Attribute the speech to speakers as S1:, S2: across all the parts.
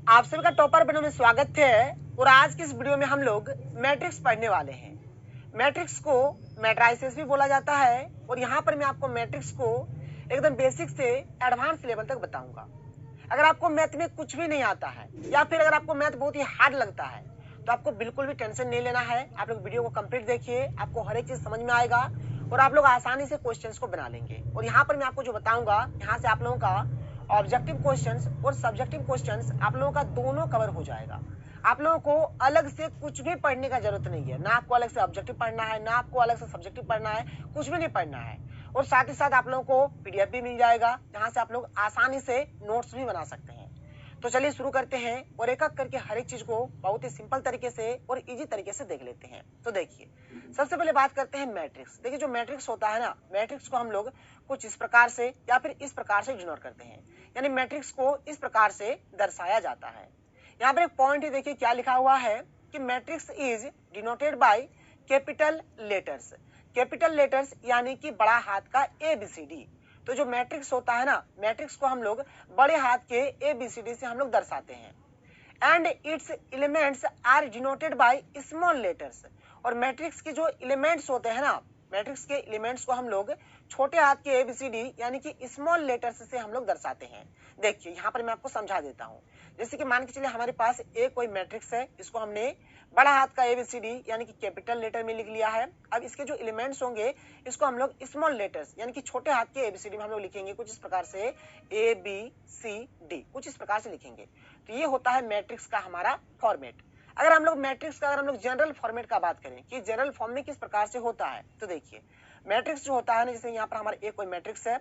S1: आप सभी का टॉपर वीडियो में स्वागत है और आज की इस वीडियो में हम लोग मैट्रिक्स पढ़ने वाले हैं। मैट्रिक्स को मैट्राइसेस भी बोला जाता है और यहाँ पर मैं आपको मैट्रिक्स को एकदम बेसिक से एडवांस लेवल तक बताऊंगा। अगर आपको मैथ में कुछ भी नहीं आता है या फिर अगर आपको मैथ बहुत ही हार्ड लगता है तो आपको बिल्कुल भी टेंशन नहीं लेना है। आप लोग वीडियो को कंप्लीट देखिए, आपको हर एक चीज समझ में आएगा और आप लोग आसानी से क्वेश्चंस को बना लेंगे। और यहाँ पर मैं आपको जो बताऊंगा, यहाँ से आप लोगों का ऑब्जेक्टिव क्वेश्चंस और सब्जेक्टिव क्वेश्चंस आप लोगों का दोनों कवर हो जाएगा। आप लोगों को अलग से कुछ भी पढ़ने का जरूरत नहीं है, ना आपको अलग से ऑब्जेक्टिव पढ़ना है, ना आपको अलग से सब्जेक्टिव पढ़ना है, कुछ भी नहीं पढ़ना है। और साथ ही साथ आप लोगों को पीडीएफ भी मिल जाएगा, जहां से आप लोग आसानी से नोट्स भी बना सकते हैं। तो चलिए शुरू करते हैं और एक एक करके हर एक चीज को बहुत ही सिंपल तरीके से और इजी तरीके से देख लेते हैं। तो देखिए, सबसे पहले बात करते हैं मैट्रिक्स। देखिए, जो मैट्रिक्स होता है ना, मैट्रिक्स को हम लोग कुछ इस प्रकार से या फिर इस प्रकार से इग्नोर करते हैं, यानी मैट्रिक्स को इस प्रकार से दर्शाया जाता है। यहाँ पर एक पॉइंट है, देखिए क्या लिखा हुआ है कि matrix is denoted by capital letters. Capital letters यानी कि बड़ा हाथ का ABCD। तो जो मैट्रिक्स होता है ना, मैट्रिक्स को हम लोग बड़े हाथ के ABCD से हम लोग दर्शाते हैं। And its elements are denoted by small letters. और मैट्रिक्स के जो एलिमेंट्स होते हैं ना, मैट्रिक्स के एलिमेंट्स को हम लोग छोटे हाथ के ABCD यानी कि स्मॉल लेटर्स से हम लोग दर्शाते हैं। देखिए, यहाँ पर मैं आपको समझा देता हूँ। जैसे कि मान के चलिए हमारे पास एक कोई मैट्रिक्स है, इसको हमने बड़ा हाथ का ABCD यानी कि कैपिटल लेटर में लिख लिया है। अब इसके जो एलिमेंट्स होंगे इसको हम लोग स्मॉल लेटर्स यानी कि छोटे हाथ के ABCD में हम लोग लिखेंगे कुछ इस प्रकार से ABCD, कुछ इस प्रकार से लिखेंगे। तो ये होता है मैट्रिक्स का हमारा फॉर्मेट। अगर हम लोग मैट्रिक्स का, अगर हम लोग जनरल फॉर्मेट का बात करें कि जनरल फॉर्म में किस प्रकार से होता है, तो देखिए मैट्रिक्स जो होता है ना, जैसे यहाँ पर हमारा एक कोई मैट्रिक्स है,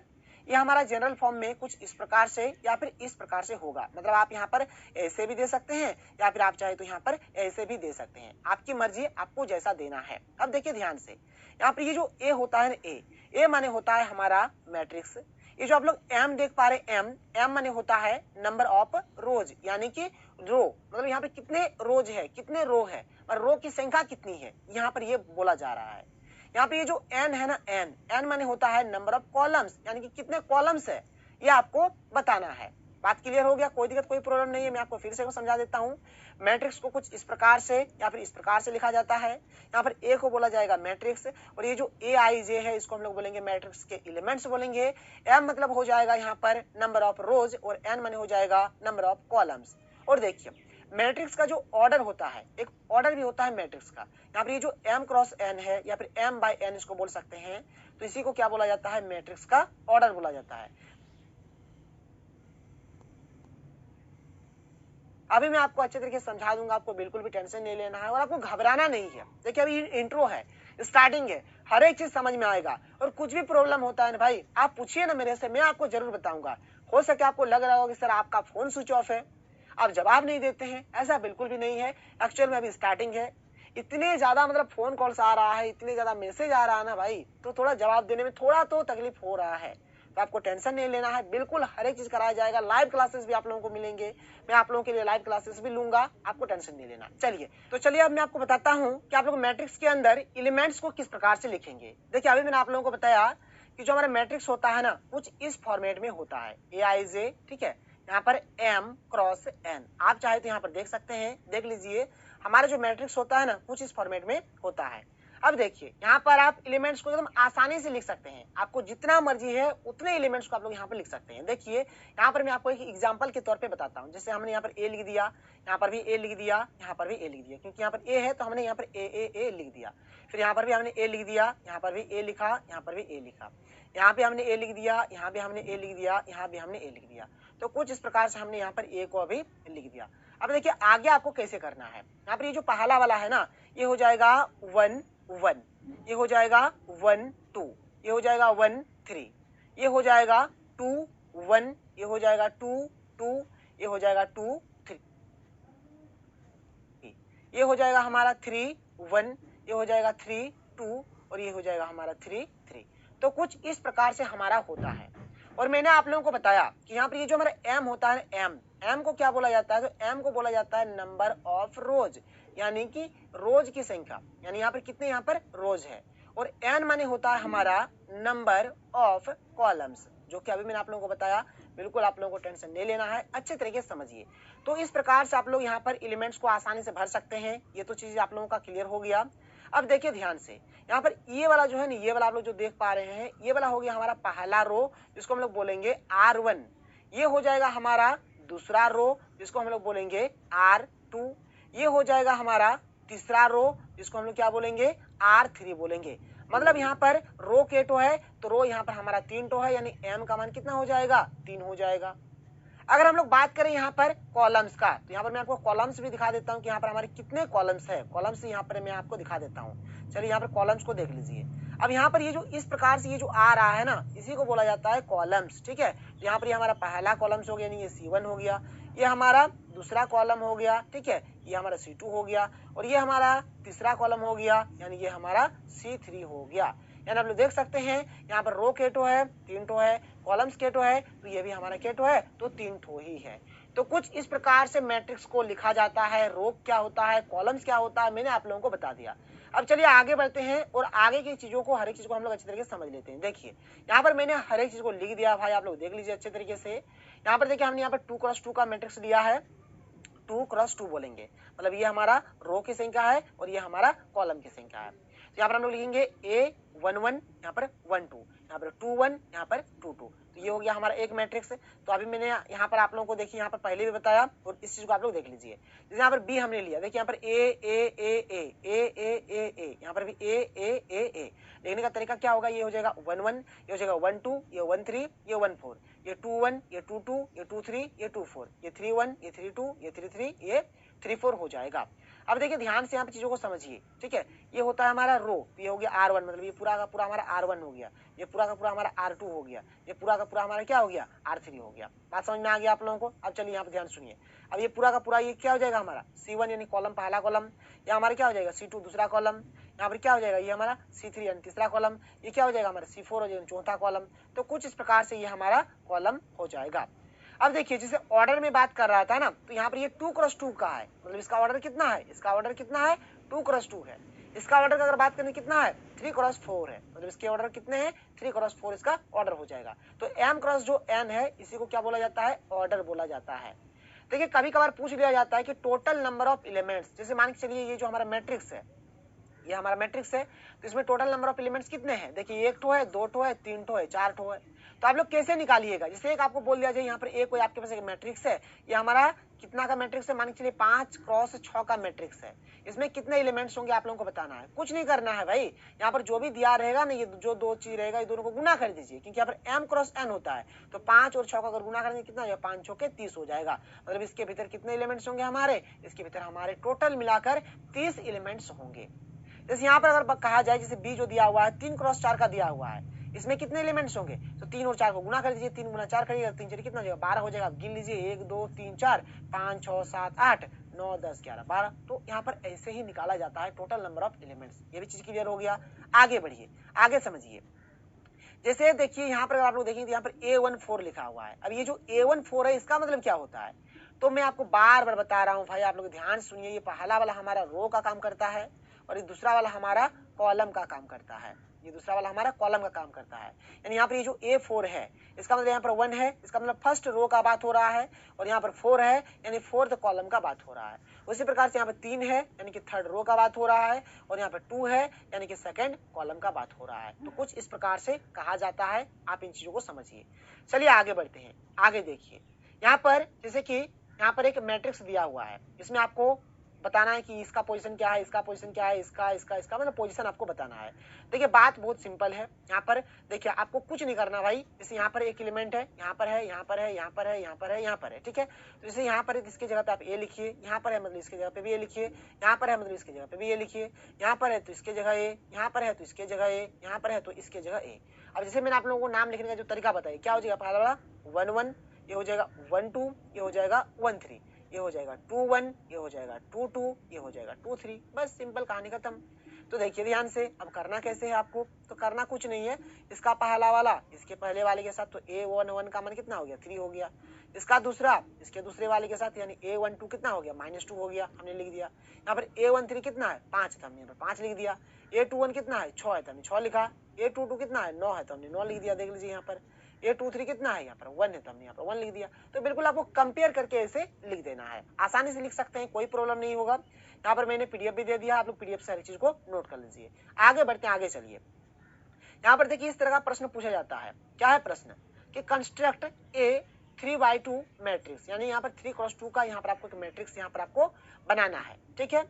S1: ये हमारा जनरल फॉर्म में कुछ इस प्रकार से या फिर इस प्रकार से होगा। मतलब आप यहाँ पर ऐसे भी दे सकते हैं या फिर आप चाहे तो यहाँ पर ऐसे भी दे सकते हैं, आपकी मर्जी, आपको जैसा देना है। अब देखिए ध्यान से, यहाँ पर ये जो ए होता है ना, ए माने होता है हमारा मैट्रिक्स। ये जो आप लोग एम देख पा रहे, एम माने होता है नंबर ऑफ रोज यानी कि रो, मतलब यहाँ पे कितने रोज है, कितने रो है और रो की संख्या कितनी है, यहाँ पर ये बोला जा रहा है। यहाँ पे ये जो एन है ना, एन माने होता है नंबर ऑफ कॉलम्स यानी कि कितने कॉलम्स है, ये आपको बताना है। बात क्लियर हो गया? कोई दिक्कत, कोई प्रॉब्लम नहीं है। मैं आपको फिर से समझा देता हूँ। मैट्रिक्स को कुछ इस प्रकार से या फिर इस प्रकार से लिखा जाता है। यहाँ पर ए को बोला जाएगा मैट्रिक्स और ये जो AIJ है इसको हम लोग बोलेंगे मैट्रिक्स के एलिमेंट्स बोलेंगे। एम मतलब हो जाएगा यहाँ पर नंबर ऑफ रोज और एन माने हो जाएगा नंबर ऑफ कॉलम्स। और देखिए मैट्रिक्स का जो ऑर्डर होता है, एक ऑर्डर भी होता है मैट्रिक्स का। यहाँ पर ये जो M क्रॉस N है या फिर M बाय N इसको बोल सकते हैं, तो इसी को क्या बोला जाता है, मैट्रिक्स का ऑर्डर बोला जाता है। अभी मैं आपको अच्छे तरीके से समझा दूंगा, आपको बिल्कुल भी टेंशन नहीं लेना है और आपको घबराना नहीं है। देखिए अभी इंट्रो है, स्टार्टिंग है, हर एक चीज समझ में आएगा और कुछ भी प्रॉब्लम होता है ना भाई, आप पूछिए ना मेरे से, मैं आपको जरूर बताऊंगा। हो सके आपको लग रहा होगा कि सर आपका फोन स्विच ऑफ है, आप जवाब नहीं देते हैं, ऐसा बिल्कुल भी नहीं है। एक्चुअल में अभी स्टार्टिंग है, इतने ज्यादा मतलब फोन कॉल्स आ रहा है, इतने ज्यादा मैसेज आ रहा है ना भाई, तो थोड़ा जवाब देने में थोड़ा तो तकलीफ हो रहा है। तो आपको टेंशन नहीं लेना है, बिल्कुल हर एक चीज कराया जाएगा। लाइव क्लासेस भी आप लोगों को मिलेंगे, मैं आप लोगों के लिए लाइव क्लासेस भी लूंगा, आपको टेंशन नहीं लेना। चलिए अब मैं आपको बताता हूँ कि आप लोग मैट्रिक्स के अंदर एलिमेंट्स को किस प्रकार से लिखेंगे। देखिए अभी मैंने आप लोगों को बताया कि जो हमारा मैट्रिक्स होता है ना, कुछ इस फॉर्मेट में होता है, AIJ, ठीक है। यहाँ पर M क्रॉस N, आप चाहे तो यहाँ पर देख सकते हैं, देख लीजिए हमारा जो मैट्रिक्स होता है ना, कुछ इस फॉर्मेट में होता है। अब देखिए यहाँ पर आप एलिमेंट्स को एकदम आसानी से लिख सकते हैं, आपको जितना मर्जी है उतने एलिमेंट्स को आप लोग यहाँ पर लिख सकते हैं। देखिए यहाँ पर मैं आपको एक एग्जांपल के तौर पे बताता हूँ। जैसे हमने यहाँ पर A लिख दिया, यहाँ पर भी A लिख दिया, यहाँ पर भी A लिख दिया, क्योंकि यहाँ पर A है तो हमने यहाँ पर A लिख दिया। फिर यहाँ पर भी हमने A लिख दिया, यहाँ पर भी A लिखा, यहाँ पर भी A लिखा, यहाँ पे हमने A लिख दिया, यहाँ पे हमने A लिख दिया, यहाँ पे हमने A लिख दिया। तो कुछ इस प्रकार से हमने यहाँ पर A को अभी लिख दिया। अब देखिए आगे आपको कैसे करना है। यहाँ पर ये जो पहला वाला है ना, ये हो जाएगा 1 1, ये हो जाएगा 1 2, ये हो जाएगा 1 3, ये हो जाएगा 2 1, ये हो जाएगा 2 2, ये हो जाएगा 2 3, ये हो जाएगा हमारा 3 1, ये हो जाएगा 3 2 और ये हो जाएगा हमारा 3 3। तो कुछ इस प्रकार से हमारा होता है। और मैंने आप लोगों को बताया कि यहाँ पर ये जो हमारा M होता है, M को क्या बोला जाता है, तो M को बोला जाता है नंबर ऑफ रोज यानी कि रोज की संख्या, यानी यहाँ पर कितने यहाँ पर रोज है। और N माने होता है हमारा नंबर ऑफ कॉलम्स, जो कि अभी मैंने आप लोगों को बताया बिल्कुल आप लोगों को टेंशन नहीं लेना है, अच्छे तरीके से समझिए। तो इस प्रकार से आप लोग यहाँ पर एलिमेंट्स को आसानी से भर सकते हैं। ये तो चीज आप लोगों का क्लियर हो गया। अब देखिए ध्यान से, यहाँ पर ये वाला जो है ना, ये वाला आप लोग जो देख पा रहे हैं, ये वाला हो गया हमारा पहला रो, जिसको हम लोग बोलेंगे R1। ये हो जाएगा हमारा दूसरा रो, जिसको हम लोग बोलेंगे R2। ये हो जाएगा हमारा तीसरा रो, जिसको हम लोग क्या बोलेंगे, R3 बोलेंगे। मतलब यहाँ पर रो के टो है, तो रो यहाँ पर हमारा 3 टो है, यानी m का मान कितना हो जाएगा, 3 हो जाएगा। अगर हम लोग बात करें यहाँ पर कॉलम्स का, तो यहाँ पर मैं आपको कॉलम्स भी दिखा देता हूँ कि यहाँ पर हमारे कितने कॉलम्स है। कॉलम्स यहाँ पर मैं आपको दिखा देता हूँ। चलिए यहाँ पर कॉलम्स को देख लीजिए। अब यहाँ पर ये जो इस प्रकार से ये जो आ रहा है ना, इसी को बोला जाता है कॉलम्स, ठीक है। तो यहाँ पर ये हमारा पहला कॉलम्स हो गया, यानी ये C1 हो गया, ये हमारा दूसरा कॉलम हो गया, ठीक है, ये हमारा C2 हो गया, और ये हमारा तीसरा कॉलम हो गया, यानी ये हमारा C3 हो गया। यानी आप लोग देख सकते हैं यहाँ पर रो केटो है, 3 टो है, कॉलम्स केटो है, तो ये भी हमारा केटो है, तो 3 टो ही है। तो कुछ इस प्रकार से मैट्रिक्स को लिखा जाता है। रो क्या होता है, कॉलम्स क्या होता है, मैंने आप लोगों को बता दिया। अब चलिए आगे बढ़ते हैं और आगे की चीजों को, हर एक चीज को हम लोग अच्छे तरीके से समझ लेते हैं। देखिए यहाँ पर मैंने हर एक चीज को लिख दिया भाई, आप लोग देख लीजिए अच्छे तरीके से। यहाँ पर देखिए हमने यहाँ पर 2x2 का मैट्रिक्स लिया है, 2x2 बोलेंगे, मतलब ये हमारा रो की संख्या है और ये हमारा कॉलम की संख्या है। तो यहाँ पर हम लोग लिखेंगे A11, यहाँ पर 12, यहाँ पर 21, यहाँ पर 22। तो ये हो गया हमारा एक मैट्रिक्स। तो अभी मैंने यहाँ पर आप लोगों को देखिए यहाँ पर पहले भी बताया, और इस चीज को आप लोग देख लीजिए। जैसे यहाँ पर B हमने लिया, देखिए यहाँ पर A, यहाँ पर भी A। लिखने का तरीका क्या होगा, ये हो जाएगा 11, ये हो जाएगा 12, ये 13, ये 14, ये 21, ये 22, ये 23, ये 24, ये 31, ये 32, ये 33, ये 34 हो जाएगा। अब देखिए ध्यान से यहाँ पे चीजों को समझिए, ठीक है। ये होता है हमारा रो, ये हो गया R1, मतलब ये पूरा का पूरा हमारा R1 हो गया, ये पूरा का पूरा हमारा R2 हो गया, ये पूरा का पूरा हमारा क्या हो गया, R3 हो गया। बात समझ में आ गया आप लोगों को। अब चलिए यहाँ पे ध्यान सुनिए। अब ये पूरा का पूरा ये क्या हो जाएगा हमारा C1, यानी कॉलम पहला कॉलम, ये हमारा क्या हो जाएगा C2 दूसरा कॉलम, यहाँ पर क्या हो जाएगा ये हमारा C3 यानी तीसरा कॉलम, ये क्या हो जाएगा हमारा C4 हो जाएगा चौथा कॉलम। तो कुछ इस प्रकार से ये हमारा कॉलम हो जाएगा। अब देखिए जैसे ऑर्डर में बात कर रहा था ना, तो यहाँ पर ये 2x2 का है, मतलब इसका ऑर्डर कितना है, इसका ऑर्डर कितना है, 2x2 है। इसका ऑर्डर का अगर बात करें कितना है, 3x4 है, मतलब इसके ऑर्डर कितने हैं, 3x4 इसका ऑर्डर हो जाएगा। तो m क्रॉस जो n है, इसी को क्या बोला जाता है, ऑर्डर बोला जाता है। देखिए कभी कभार पूछ लिया जाता है कि टोटल नंबर ऑफ एलिमेंट्स, जैसे मान के चलिए ये जो हमारा मैट्रिक्स है, ये हमारा मैट्रिक्स है, तो इसमें टोटल नंबर ऑफ एलिमेंट्स कितने हैं। देखिए 1 ठो है, 2 ठो है, 3 ठो है, 4 ठो है। तो आप लोग कैसे निकालिएगा, जैसे एक आपको बोल दिया जाए यहाँ पर एक कोई आपके पास एक मैट्रिक्स है, ये हमारा कितना का मैट्रिक्स है, मान के चलिए 5x6 का मैट्रिक्स है। इसमें कितने एलिमेंट्स होंगे आप लोगों को बताना है, कुछ नहीं करना है भाई। यहाँ पर जो भी दिया रहेगा ना, ये जो दो चीज रहेगा, ये दोनों को गुना कर दीजिए, क्योंकि यहाँ पर m×n होता है। तो 5 और 6 का अगर गुना करेंगे कितना हो जाएगा, 5 6 30 हो जाएगा। मतलब इसके भीतर कितने एलिमेंट्स होंगे हमारे, इसके भीतर हमारे टोटल मिलाकर 30 एलिमेंट्स होंगे। जैसे यहाँ पर अगर कहा जाए, जैसे बी जो दिया हुआ है 3x4 का दिया हुआ है, इसमें कितने एलिमेंट्स होंगे, तो 3 और 4 को गुना कर दीजिए, 3 गुना 4 करिएगा, 3 4 कितना हो जाएगा, 12 हो जाएगा। गिन लीजिए 1 2 3 4 5 6 7 8 9 10 11 12। तो यहाँ पर ऐसे ही निकाला जाता है टोटल नंबर ऑफ एलिमेंट्स। ये भी चीज क्लियर हो गया। आगे बढ़िए, आगे समझिए। जैसे देखिए यहाँ पर आप लोग देखेंगे यहाँ पर A14 लिखा हुआ है। अब ये जो A14 है, इसका मतलब क्या होता है, तो मैं आपको बार बार बता रहा हूँ भाई, आप लोग ध्यान सुनिए। ये पहला वाला हमारा रो का काम करता है, और ये दूसरा वाला हमारा कॉलम का काम करता है। ये दूसरा वाला हमारा कॉलम का काम करता है। यानी यहाँ पर ये जो A4 है, इसका मतलब यहाँ पर 1 है, इसका मतलब फर्स्ट रो का बात हो रहा है, और यहाँ पर 4 है, यानी फोर्थ कॉलम का बात हो रहा है। उसी प्रकार से यहाँ पर 3 है, यानी कि थर्ड रो का बात हो रहा है, और यहाँ पर 2 है, यानी कि सेकंड कॉलम का बात हो रहा है। तो कुछ इस प्रकार से कहा जाता है, आप इन चीजों को समझिए। चलिए आगे बढ़ते हैं। आगे देखिए यहाँ पर, जैसे कि यहाँ पर एक मैट्रिक्स दिया हुआ है, इसमें आपको बताना है कि इसका पोजीशन क्या है, इसका पोजीशन क्या है, इसका इसका इसका मतलब पोजीशन आपको बताना है। देखिए बात बहुत सिंपल है। यहाँ पर देखिए आपको कुछ नहीं करना भाई। जैसे यहाँ पर एक एलिमेंट है, यहाँ पर है, यहाँ पर है, यहाँ पर है, यहाँ पर है, यहाँ पर है, ठीक है। तो जैसे यहाँ पर इसकी जगह पे आप ए लिखिए, यहाँ पर है मतलब इसकी जगह पे भी ए लिखिए, यहाँ पर है मतलब इसकी जगह पे भी ए लिखिए, यहाँ पर है तो इसके जगह ए, यहाँ पर है तो इसके जगह ए, यहाँ पर है तो इसके जगह ए। अब जैसे मैंने आप लोगों को नाम लिखने का जो तरीका बताया, क्या हो जाएगा, पहला वाला 1 1, ये हो जाएगा 1 2, ये हो जाएगा 1 3, ये हो जाएगा 2 1, ये हो जाएगा 2 2, ये हो जाएगा 2 3। बस सिंपल, कहानी खत्म। तो देखिए ध्यान से, अब करना कैसे है आपको, तो करना कुछ नहीं है। इसका पहला वाला इसके पहले वाले के साथ, तो A11 का मान कितना हो गया, 3 हो गया। इसका दूसरा इसके दूसरे वाले के साथ, यानी A12 कितना हो गया, -2 हो गया, हमने लिख दिया। यहाँ पर A13 कितना है, 5 था, हमने यहाँ पर 5 लिख दिया। A21 कितना है, 6 है, तो हमने 6 लिखा। A22 कितना है, 9 है, तो हमने 9 लिख दिया। देख लीजिए यहाँ पर ये 2 3 कितना है यहाँ पर 1 है, तो हमने यहाँ पर 1 लिख दिया। तो बिल्कुल आपको कंपेयर करके ऐसे लिख देना है, आसानी से लिख सकते हैं, कोई प्रॉब्लम नहीं होगा। यहाँ पर मैंने पीडीएफ भी दे दिया, आप लोग पीडीएफ से हर चीज को नोट कर लीजिए। आगे बढ़ते हैं, आगे चलिए। यहाँ पर देखिए इस तरह का प्रश्न पूछा जाता है। क्या है प्रश्न कि कंस्ट्रक्ट ए 3/2 मैट्रिक्स, यानी यहाँ पर 3x2 का यहाँ पर आपको एक मैट्रिक्स यहाँ पर आपको बनाना है, ठीक है।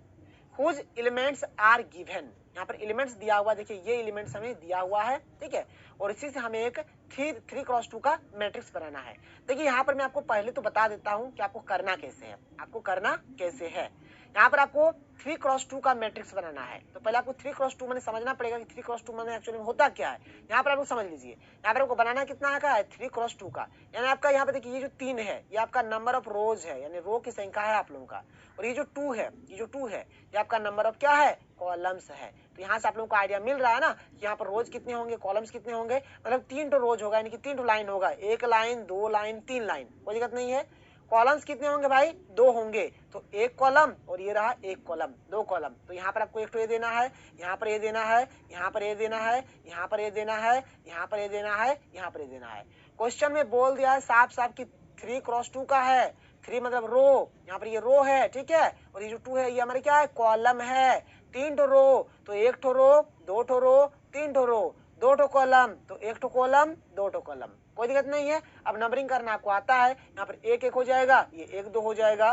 S1: हुज एलिमेंट्स आर गिवन, यहाँ पर एलिमेंट्स दिया हुआ, देखिए ये एलिमेंट्स हमें दिया हुआ है, ठीक है, और इसी से हमें एक 3x2 का मैट्रिक्स बनाना है। देखिए यहाँ पर मैं आपको पहले तो बता देता हूँ कि आपको करना कैसे है, आपको करना कैसे है। यहाँ पर आपको 3x2 का मैट्रिक्स बनाना है, तो पहले आपको 3x2 मैंने समझना पड़ेगा कि 3x2 मैंने एक्चुअली में होता क्या है। यहाँ पर आप लोग समझ लीजिए, यहाँ पर आपको बनाना कितना का है 3x2 का, यानी आपका यहाँ पे देखिए ये जो 3 है ये आपका नंबर ऑफ रोज है, यानी रो की संख्या है आप लोगों का, और ये जो 2 है, ये जो 2 है ये आपका नंबर ऑफ क्या है, कॉलम्स है। तो यहाँ से आप लोगों को आइडिया मिल रहा है ना कि यहाँ पर रोज कितने होंगे, कॉलम्स कितने होंगे, मतलब 3 तो रोज होगा, यानी कि 3 तो लाइन होगा, 1 लाइन 2 लाइन 3 लाइन, कोई दिक्कत नहीं है। कॉलम्स कितने होंगे भाई, 2 होंगे, तो 1 कॉलम और ये रहा 1 कॉलम, 2 कॉलम। तो यहाँ पर आपको एक तो ये देना है, यहाँ पर ये देना है, यहाँ पर ये देना है, यहाँ पर ये देना है, यहाँ पर ये देना है, यहाँ पर ये देना है। क्वेश्चन में बोल दिया है साफ साफ कि 3x2 का है, 3 मतलब रो, यहाँ पर ये रो है, ठीक है, और ये जो 2 है ये हमारे क्या है, कॉलम है। 3 ठो रो, तो 1 ठो रो, 2 ठो रो, 3 ठो रो, 2 ठो कॉलम, तो 1 ठो कॉलम 2 ठो कॉलम, कोई दिक्कत नहीं है। अब नंबरिंग करना आपको आता है, यहाँ पर 1 1 हो जाएगा, ये 1 2 हो जाएगा,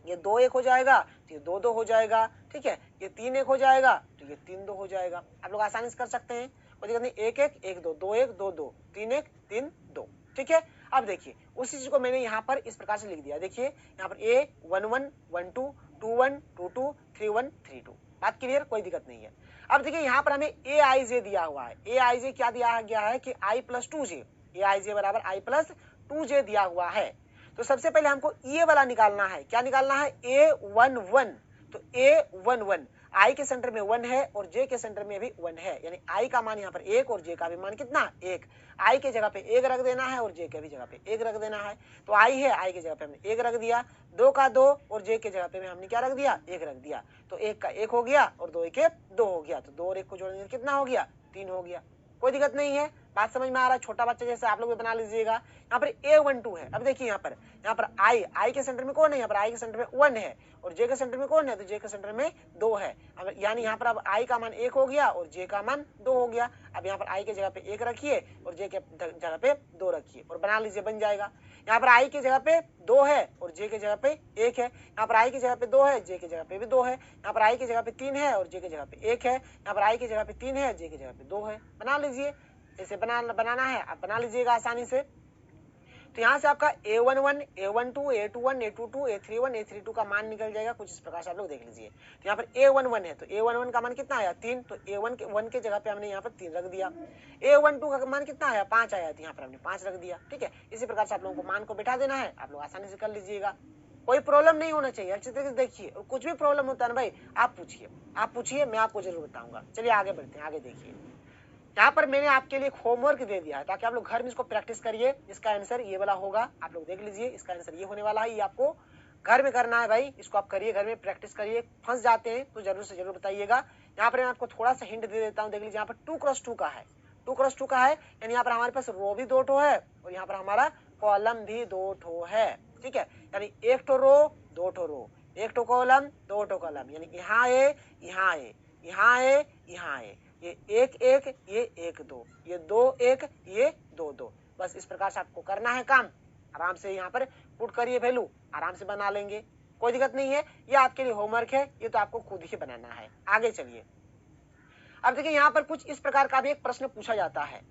S1: ये 2 1 हो जाएगा, तो ये 2 2 हो जाएगा, ठीक है, ये 3 1 हो जाएगा, तो ये 3 2 हो जाएगा। आप लोग आसानी से कर सकते हैं, कोई दिक्कत नहीं। 1 1 1 2 2 1 2 2 3 1 3 2, ठीक है। अब देखिए उसी चीज को मैंने यहाँ पर इस प्रकार से लिख दिया, देखिए यहाँ पर a 1 1 1 2 2 1 2 2 3 1 3 2, बात क्लियर, कोई दिक्कत नहीं है। अब देखिए यहाँ पर हमें ए आई जे दिया हुआ है, ए आई जे क्या दिया गया है कि i + 2j, ए आई जे बराबर i + 2j दिया हुआ है। तो सबसे पहले हमको ये वाला निकालना है, क्या निकालना है, a11, तो a11 i के सेंटर में 1 है और j के सेंटर में भी 1 है, यानी i का मान यहाँ पर 1 और j का भी मान कितना 1, i के जगह पे 1 रख देना है और j के भी जगह पे 1 रख देना है। तो i है, i के जगह पे हमने 1 रख दिया, 2 का 2 और j के जगह पे हमने क्या रख दिया, 1 रख दिया, तो 1 का 1 हो गया और 2 1 2 हो गया, तो 2 और 1 को जोड़ने से कितना हो गया, 3 हो गया, कोई दिक्कत नहीं है। बात समझ में आ रहा है, छोटा बच्चा जैसे आप लोग भी बना लीजिएगा। यहाँ पर a12 है, अब देखिए यहाँ पर i के सेंटर में कौन है, यहाँ पर i के सेंटर में 1 है और j के सेंटर में कौन है, तो j के सेंटर में 2 है। अब यानी यहाँ पर अब i का मान 1 हो गया और j का मान 2 हो गया। अब यहाँ पर i के जगह पे 1 रखिए और j के जगह पे 2 रखिए और बना लीजिए, बन जाएगा। यहाँ पर i की जगह पे 2 है और j की जगह पे 1 है, यहाँ पर i की जगह पे 2 है, j की जगह पे भी 2 है, यहाँ पर i की जगह पे 3 है और j की जगह पे 1 है, यहाँ पर i की जगह पे 3 है, j की जगह पे 2 है। बना लीजिए, ऐसे बनाना है, आप बना लीजिएगा आसानी से। तो यहाँ से आपका a11, a12, a21, a22, a31, a32 का मान निकल जाएगा, कुछ इस प्रकार से आप लोग देख लीजिए। तो यहाँ पर a11 है, तो a11 का मान कितना आया 3, तो a1 के जगह पे हमने यहाँ पर 3 रख दिया। a12 का मान कितना आया 5 आया, तो यहाँ पर हमने 5 रख दिया, ठीक है। इसी प्रकार से आप लोगों को मान को बैठा देना है, आप लोग आसानी से कर लीजिएगा, कोई प्रॉब्लम नहीं होना चाहिए, अच्छी तरीके से देखिए, और कुछ भी प्रॉब्लम होता है ना भाई आप पूछिए, मैं आपको जरूर बताऊंगा। चलिए आगे बढ़ते हैं, आगे देखिए। यहाँ पर मैंने आपके लिए होमवर्क दे दिया है ताकि आप लोग घर में इसको प्रैक्टिस करिए। इसका आंसर ये वाला होगा, आप लोग देख लीजिए, इसका आंसर ये होने वाला है, ये आपको घर में करना है भाई, इसको आप करिए, घर में प्रैक्टिस करिए। फंस जाते हैं तो जरूर से जरूर बताइएगा। यहाँ पर मैं आपको थोड़ा सा हिंट दे देता हूँ, देख लीजिए, यहाँ पर 2x2 का है, 2x2 का है, यानी यहाँ पर हमारे पास रो भी 2 ठो है और यहाँ पर हमारा कॉलम भी 2 ठो है, ठीक है, यानी 1 ठो रो 2 ठो रो, 1 ठो कॉलम 2 ठो कॉलम, यानी यहाँ है, यहाँ है, यहाँ है, यहाँ है, ये 1 1, ये 1 2, ये 2 1, ये 2 2। बस इस प्रकार से आपको करना है काम, आराम से यहाँ पर पुट करिए वैल्यू, आराम से बना लेंगे, कोई दिक्कत नहीं है। ये आपके लिए होमवर्क है, ये तो आपको खुद ही बनाना है। आगे चलिए, अब देखिए यहाँ पर कुछ इस प्रकार का भी एक प्रश्न पूछा जाता है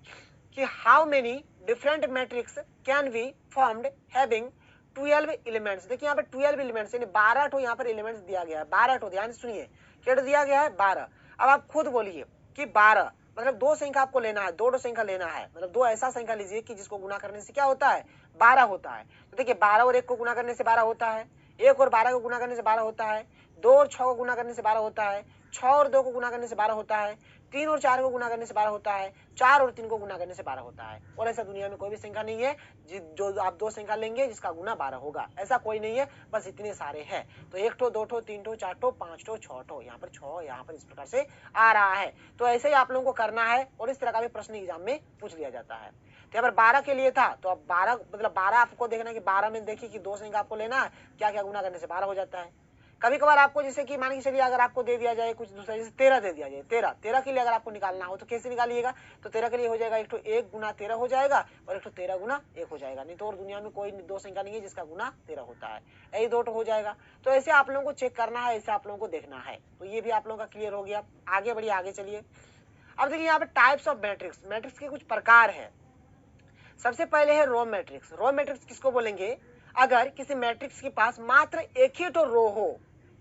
S1: कि how many different matrix can be formed having 12 elements. देखिए यहाँ पर 12 एलिमेंट्स, यानी 12 ठो यहाँ पर एलिमेंट्स दिया गया है, 12 ठो, ध्यान से सुनिए, क्या दिया गया है 12। अब आप खुद बोलिए कि 12 मतलब 2 संख्या आपको लेना है, 2 संख्या लेना है, मतलब 2 ऐसा संख्या लीजिए कि जिसको गुना करने से क्या होता है 12 होता है। तो देखिए 12 और 1 को गुना करने से 12 होता है, 1 और 12 को गुना करने से 12 होता है, 2 और 6 को गुना करने से 12 होता है, 6 और 2 को गुना करने से 12 होता है, 3 और 4 को गुना करने से 12 होता है, 4 और 3 को गुना करने से 12 होता है। और ऐसा दुनिया में कोई भी संख्या नहीं है जो आप 2 संख्या लेंगे जिसका गुना 12 होगा, ऐसा कोई नहीं है, बस इतने सारे हैं। तो 1 ठो 2 ठो 3 ठो 4 ठो 5 ठो 6 ठो, यहाँ पर 6 यहाँ पर इस प्रकार से आ रहा है। तो ऐसे ही आप लोगों को करना है और इस तरह का भी प्रश्न एग्जाम में पूछ लिया जाता है। तो यहाँ पर 12 के लिए था, तो अब 12 मतलब 12 आपको देखना है कि 12 में देखिए कि 2 से आपको लेना है, क्या क्या गुना करने से 12 हो जाता है। कभी कभार आपको जैसे कि मान के चलिए अगर आपको दे दिया जाए कुछ दूसरा, जैसे 13 दे दिया जाए, 13 के लिए अगर आपको निकालना हो तो कैसे निकालिएगा, तो 13 के लिए हो जाएगा एक तो 1 गुना 13 हो जाएगा और एक तो 13 गुना 1 हो जाएगा। नहीं तो और दुनिया में कोई दो संख्या नहीं है जिसका गुना 13 होता है, यही दो हो जाएगा। तो ऐसे आप लोगों को चेक करना है, ऐसे आप लोगों को देखना है। तो ये भी आप लोगों का क्लियर हो गया। आगे बढ़िए, आगे चलिए। अब देखिए यहाँ पे टाइप्स ऑफ मैट्रिक्स, मैट्रिक्स के कुछ प्रकार है। सबसे पहले है रो मैट्रिक्स। रो मैट्रिक्स किसको बोलेंगे, अगर किसी मैट्रिक्स के पास मात्र एक ही तो रो हो,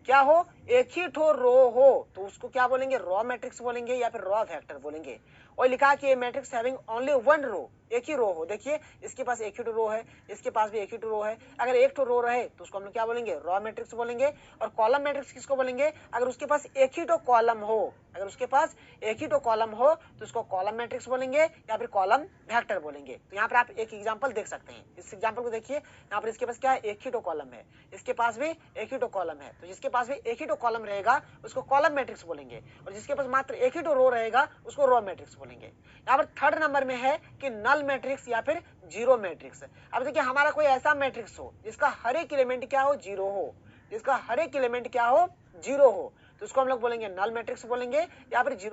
S1: क्या हो, एक ही ठो रो हो, तो उसको क्या बोलेंगे, रॉ मैट्रिक्स बोलेंगे या फिर रॉ वेक्टर बोलेंगे। और लिखा कि ये matrix having only one row, एक ही रो हो। देखिए इसके पास एक ही तो रो है, इसके पास भी एक ही तो रो है। अगर एक तो रो रहे तो उसको हम लोग क्या बोलेंगे, रॉ मैट्रिक्स बोलेंगे। और कॉलम मैट्रिक्स किसको बोलेंगे, अगर उसके पास एक ही तो कॉलम हो, अगर उसके पास एक ही तो कॉलम हो तो उसको कॉलम मैट्रिक्स बोलेंगे या फिर कॉलम वेक्टर बोलेंगे। तो यहाँ पर आप एक एग्जांपल देख सकते हैं। इस एग्जांपल को देखिए, यहाँ पर इसके पास क्या है, एक ही तो कॉलम है, इसके पास भी एक ही तो कॉलम है। तो जिसके पास भी एक ही तो कॉलम रहेगा उसको कॉलम मैट्रिक्स बोलेंगे, और जिसके पास मात्र एक ही तो रो रहेगा उसको रो मैट्रिक्स बोलेंगे। यहाँ पर थर्ड नंबर में है कि नल मैट्रिक्स या फिर जीरो मैट्रिक्स। अब देखिए हमारा कोई ऐसा मैट्रिक्स हो जिसका हर एक एलिमेंट क्या हो, जीरो हो, जिसका हर एक एलिमेंट क्या हो, जीरो हो, तो उसको हम लोग बोलेंगे नल मैट्रिक्स बोलेंगे या फिर जीरो